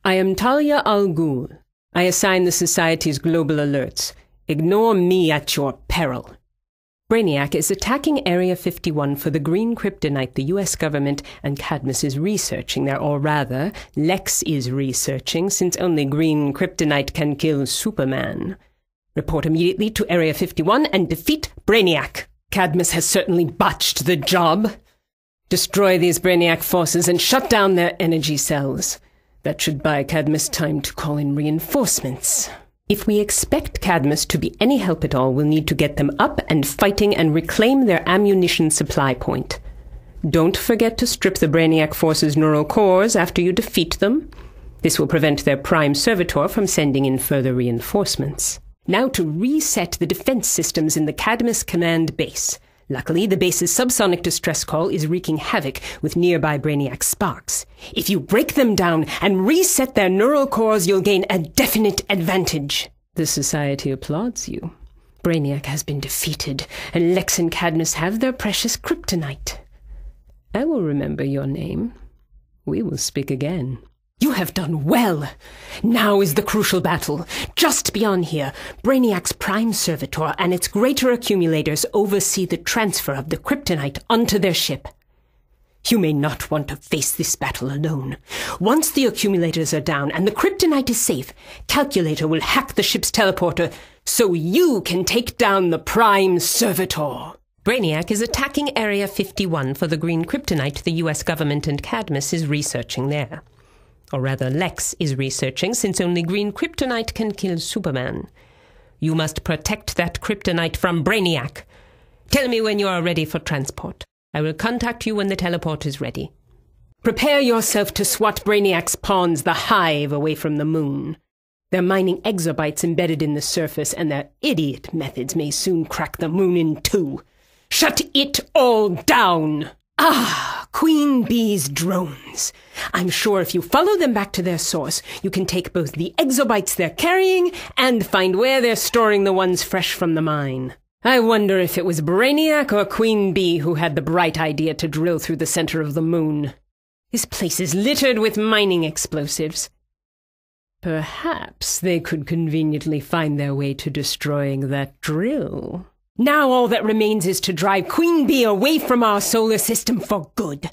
I am Talia Al Ghul. I assign the Society's global alerts. Ignore me at your peril. Brainiac is attacking Area 51 for the green kryptonite the U.S. government and Cadmus is researching there, or rather, Lex is researching, since only green kryptonite can kill Superman. Report immediately to Area 51 and defeat Brainiac. Cadmus has certainly botched the job. Destroy these Brainiac forces and shut down their energy cells. That should buy Cadmus time to call in reinforcements. If we expect Cadmus to be any help at all, we'll need to get them up and fighting and reclaim their ammunition supply point. Don't forget to strip the Brainiac forces' neural cores after you defeat them. This will prevent their prime servitor from sending in further reinforcements. Now to reset the defense systems in the Cadmus command base. Luckily, the base's subsonic distress call is wreaking havoc with nearby Brainiac sparks. If you break them down and reset their neural cores, you'll gain a definite advantage. The Society applauds you. Brainiac has been defeated, and Lex and Cadmus have their precious kryptonite. I will remember your name. We will speak again. You have done well. Now is the crucial battle. Just beyond here, Brainiac's prime servitor and its greater accumulators oversee the transfer of the kryptonite onto their ship. You may not want to face this battle alone. Once the accumulators are down and the kryptonite is safe, Calculator will hack the ship's teleporter so you can take down the prime servitor. Brainiac is attacking Area 51 for the green kryptonite the U.S. government and Cadmus is researching there. Or rather, Lex is researching, since only green kryptonite can kill Superman. You must protect that kryptonite from Brainiac. Tell me when you are ready for transport. I will contact you when the teleport is ready. Prepare yourself to swat Brainiac's pawns, the Hive, away from the moon. They're mining exobytes embedded in the surface, and their idiot methods may soon crack the moon in two. Shut it all down! Ah, Queen Bee's drones. I'm sure if you follow them back to their source, you can take both the exobytes they're carrying and find where they're storing the ones fresh from the mine. I wonder if it was Brainiac or Queen Bee who had the bright idea to drill through the center of the moon. This place is littered with mining explosives. Perhaps they could conveniently find their way to destroying that drill. Now all that remains is to drive Queen Bee away from our solar system for good.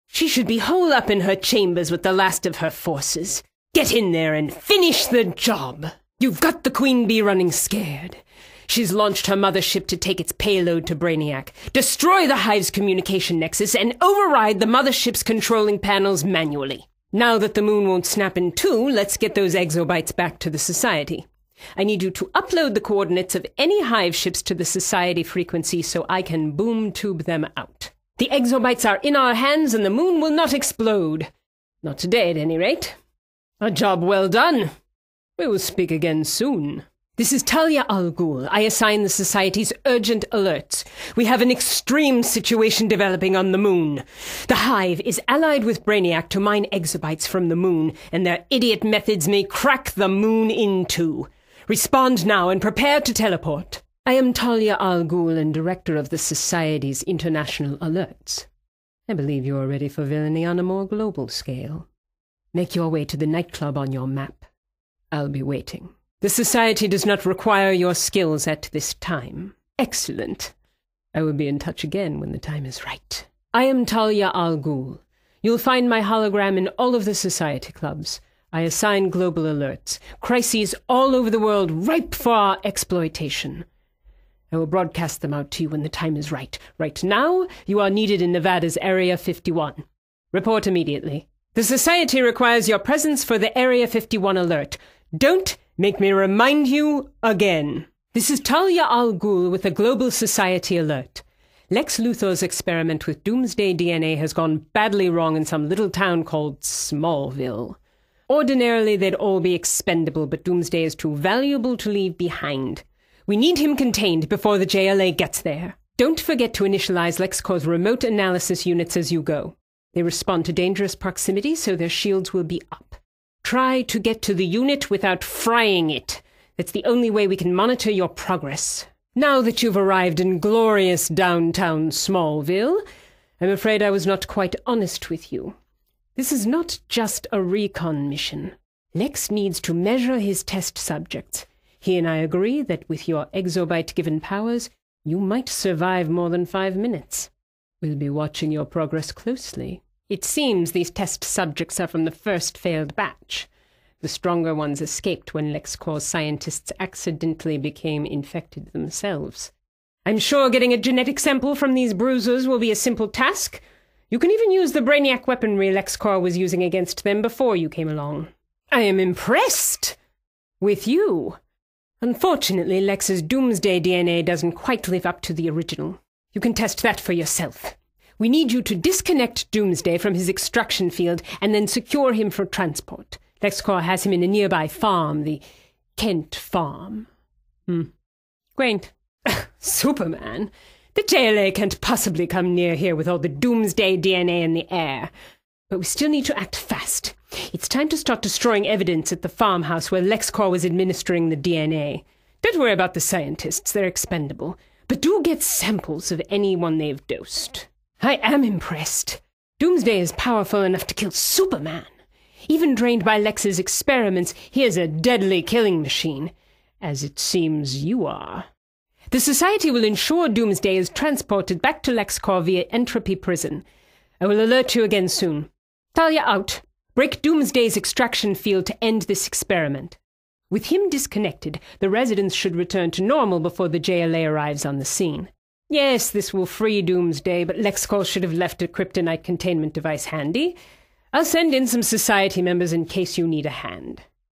She should be holed up in her chambers with the last of her forces. Get in there and finish the job. You've got the Queen Bee running scared. She's launched her mothership to take its payload to Brainiac, destroy the Hive's communication nexus, and override the mothership's controlling panels manually. Now that the moon won't snap in two, let's get those exobytes back to the Society. I need you to upload the coordinates of any Hive ships to the Society frequency so I can boom tube them out. The exobytes are in our hands and the moon will not explode. Not today, at any rate. A job well done. We will speak again soon. This is Talia Al Ghul. I assign the Society's urgent alerts. We have an extreme situation developing on the moon. The Hive is allied with Brainiac to mine exobytes from the moon, and their idiot methods may crack the moon in two. Respond now and prepare to teleport. I am Talia Al Ghul and director of the Society's international alerts. I believe you are ready for villainy on a more global scale. Make your way to the nightclub on your map. I'll be waiting. The Society does not require your skills at this time. Excellent. I will be in touch again when the time is right. I am Talia Al Ghul. You'll find my hologram in all of the Society clubs. I assign global alerts. Crises all over the world ripe for our exploitation. I will broadcast them out to you when the time is right. Right now, you are needed in Nevada's Area 51. Report immediately. The Society requires your presence for the Area 51 alert. Don't make me remind you again. This is Talia Al Ghul with a Global Society alert. Lex Luthor's experiment with doomsday DNA has gone badly wrong in some little town called Smallville. Ordinarily, they'd all be expendable, but Doomsday is too valuable to leave behind. We need him contained before the JLA gets there. Don't forget to initialize LexCorp's remote analysis units as you go. They respond to dangerous proximity, so their shields will be up. Try to get to the unit without frying it. That's the only way we can monitor your progress. Now that you've arrived in glorious downtown Smallville, I'm afraid I was not quite honest with you. This is not just a recon mission. Lex needs to measure his test subjects. He and I agree that with your exobyte-given powers, you might survive more than 5 minutes. We'll be watching your progress closely. It seems these test subjects are from the first failed batch. The stronger ones escaped when LexCorp's scientists accidentally became infected themselves. I'm sure getting a genetic sample from these bruisers will be a simple task. You can even use the brainiac weaponry LexCorp was using against them before you came along. I am impressed with you. Unfortunately, Lex's Doomsday DNA doesn't quite live up to the original. You can test that for yourself. We need you to disconnect Doomsday from his extraction field and then secure him for transport. LexCorp has him in a nearby farm, the Kent Farm. Quaint. Superman. The JLA can't possibly come near here with all the Doomsday DNA in the air. But we still need to act fast. It's time to start destroying evidence at the farmhouse where LexCorp was administering the DNA. Don't worry about the scientists, they're expendable. But do get samples of anyone they've dosed. I am impressed. Doomsday is powerful enough to kill Superman. Even drained by Lex's experiments, he is a deadly killing machine. As it seems you are. The Society will ensure Doomsday is transported back to LexCorp via Entropy Prison. I will alert you again soon. Talia out. Break Doomsday's extraction field to end this experiment. With him disconnected, the residents should return to normal before the JLA arrives on the scene. Yes, this will free Doomsday, but LexCorp should have left a kryptonite containment device handy. I'll send in some Society members in case you need a hand.